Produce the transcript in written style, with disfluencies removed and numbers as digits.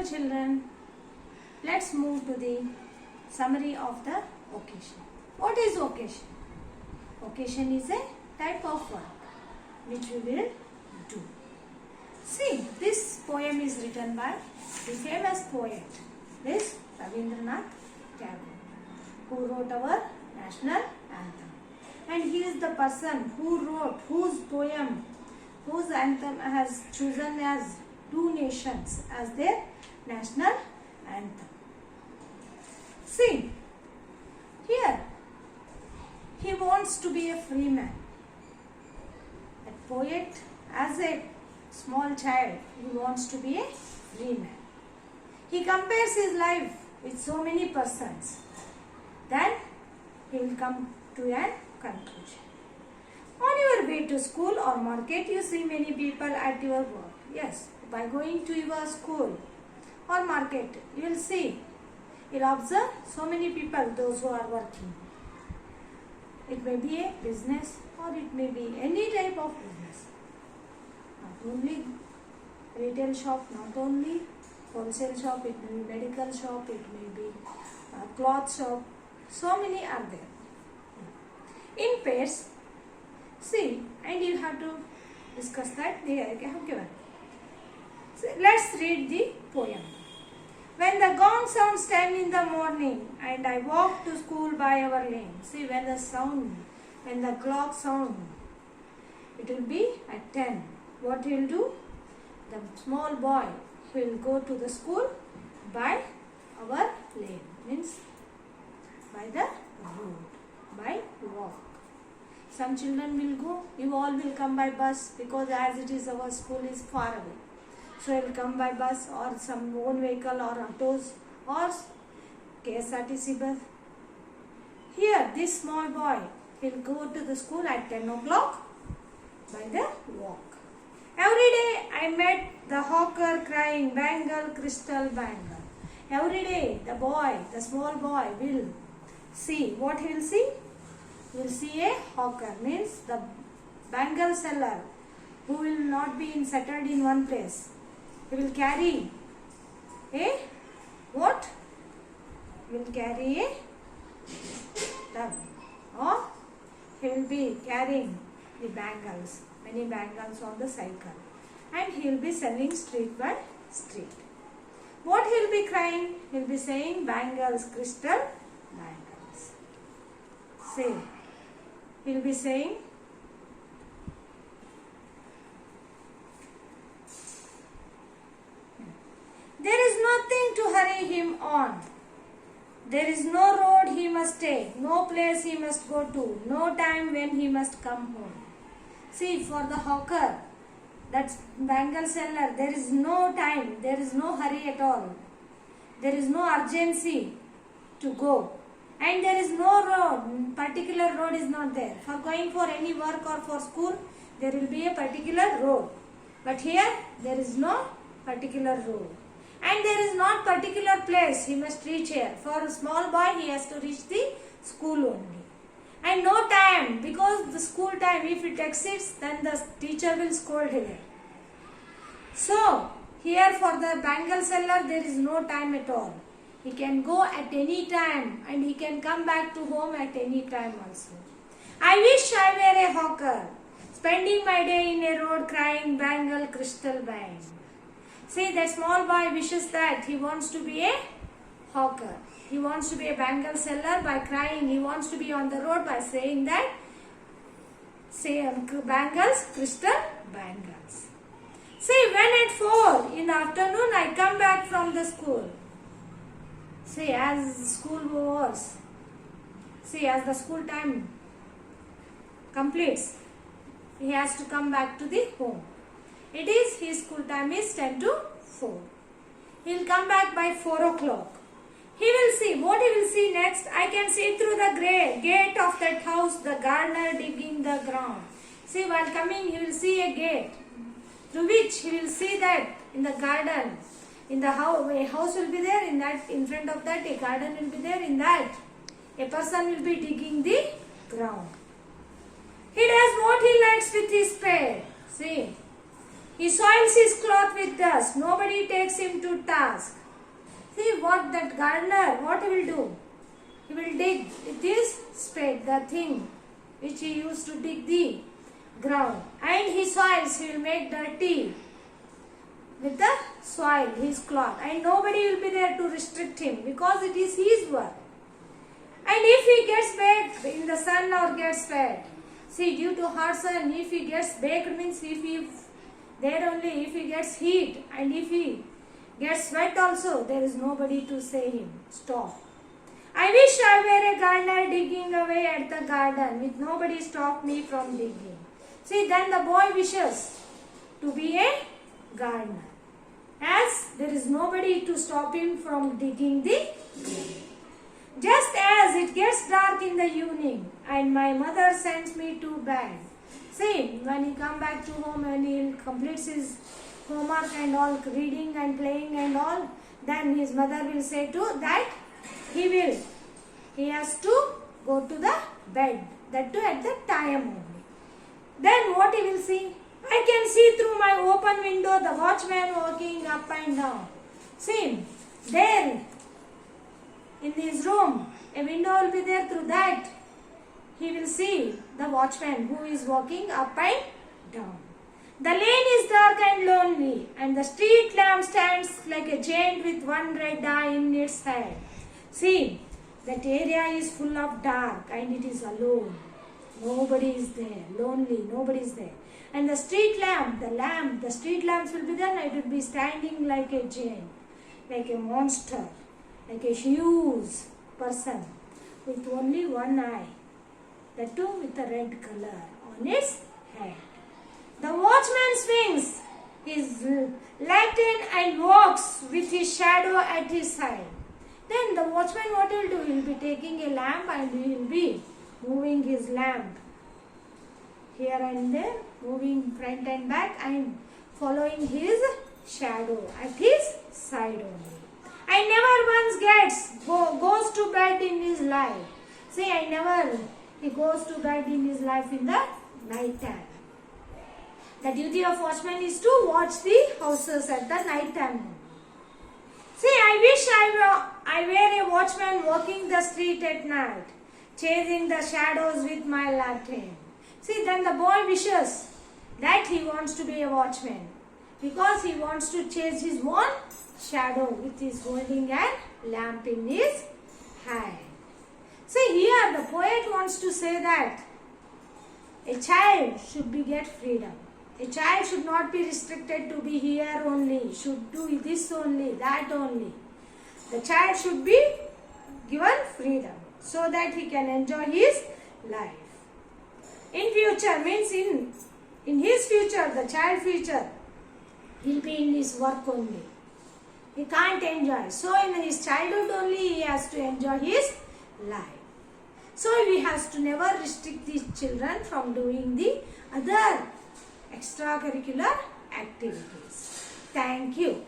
children, let's move to the summary of the occasion. What is occasion? Occasion is a type of work which we will do. See, this poem is written by the famous poet, this Rabindranath Tagore, who wrote our national anthem. And he is the person who wrote, whose poem, whose anthem has chosen as two nations as their national anthem. See, here he wants to be a free man. A poet, as a small child, he wants to be a free man. He compares his life with so many persons. Then he will come to a conclusion. On your way to school or market, you see many people at your work. Yes, by going to your school or market, you will see, you will observe so many people, those who are working. It may be a business or it may be any type of business. Not only retail shop, not only wholesale shop, it may be medical shop, it may be cloth shop. So many are there. In pairs, see, and you have to discuss that. So let's read the poem. When the gong sounds 10 in the morning and I walk to school by our lane. See, when the clock sound, it will be at 10. What he will do? The small boy will go to the school by our lane. Means by the road, by walk. Some children will go, you all will come by bus because as it is our school is far away. So you will come by bus or some own vehicle or autos or KSRTC bus. Here this small boy will go to the school at 10 o'clock by the walk. Every day I met the hawker crying, bangle, crystal, bangle. Every day the boy, the small boy will see. What he will see? He will see a hawker, means the bangle seller who will not be settled in one place. He will carry a what? He will carry a tub, or he will be carrying the bangles, many bangles on the cycle, and he will be selling street by street. What he will be crying? He will be saying bangles, crystal, bangles. Say, he will be saying there is nothing to hurry him on. There is no road he must take, no place he must go to, no time when he must come home. See, for the hawker, that's bangle seller, there is no time, there is no hurry at all. There is no urgency to go. And there is no road, particular road is not there. For going for any work or for school, there will be a particular road. But here, there is no particular road. And there is not particular place he must reach here. For a small boy, he has to reach the school only. And no time, because the school time, if it exceeds, then the teacher will scold him. So, here for the bangle seller, there is no time at all. He can go at any time and he can come back to home at any time also. I wish I were a hawker, spending my day in a road crying bangle, crystal, bang. See, that small boy wishes that he wants to be a hawker. He wants to be a bangle seller by crying. He wants to be on the road by saying that, say bangles, crystal, bangles. See, when at 4 in the afternoon I come back from the school. See, as school hours, see, as the school time completes, he has to come back to the home. It is, his school time is 10 to 4. He will come back by 4 o'clock. He will see, what he will see next? I can see through the gate of that house, the gardener digging the ground. See, while coming, he will see a gate through which he will see that in the garden, in the house, a house will be there, in front of that a garden will be there, in that a person will be digging the ground. He does what he likes with his spade. See, He soils his cloth with dust. Nobody takes him to task. See what that gardener, what he will do? He will dig with his spade, the thing which he used to dig the ground. And he soils, he will make dirty with the soil, his cloth. And nobody will be there to restrict him because it is his work. And if he gets baked in the sun or gets wet, see, due to hot sun, if he gets baked means if he gets heat and if he gets wet also, there is nobody to say him, stop. I wish I were a gardener digging away at the garden with nobody stop me from digging. See, then the boy wishes to be a gardener, as there is nobody to stop him from digging the garden. Just as it gets dark in the evening and my mother sends me to bed. See, when he come back to home and he completes his homework and all, reading and playing and all, then his mother will say to that he has to go to the bed, that too at the time only. Then what he will see? I can see through my open window the watchman walking up and down. See, there in his room, a window will be there. Through that, he will see the watchman who is walking up and down. The lane is dark and lonely, and the street lamp stands like a giant with one red eye in its head. See, that area is full of dark and it is alone. Nobody is there, lonely, nobody is there. And the street lamp, the street lamps will be there, and it will be standing like a giant, like a monster, like a huge person with only one eye, that too with a red color on its head. The watchman swings his lantern and walks with his shadow at his side. Then the watchman, what he will do? He will be taking a lamp and he will be moving his lamp here and there, moving front and back and following his shadow at his side only. I never once goes to bed in his life. See, he goes to bed in his life in the night time. The duty of watchman is to watch the houses at the night time. See, I wish I were a watchman walking the street at night, chasing the shadows with my lantern. See, then the boy wishes that he wants to be a watchman because he wants to chase his own shadow with his holding a lamp in his hand. See, here the poet wants to say that a child should get freedom. A child should not be restricted to be here only, should do this only, that only. The child should be given freedom so that he can enjoy his life. In future means in his future, the child future, he'll be in his work only. He can't enjoy. So in his childhood only he has to enjoy his life. So we have to never restrict these children from doing the other extracurricular activities. Thank you.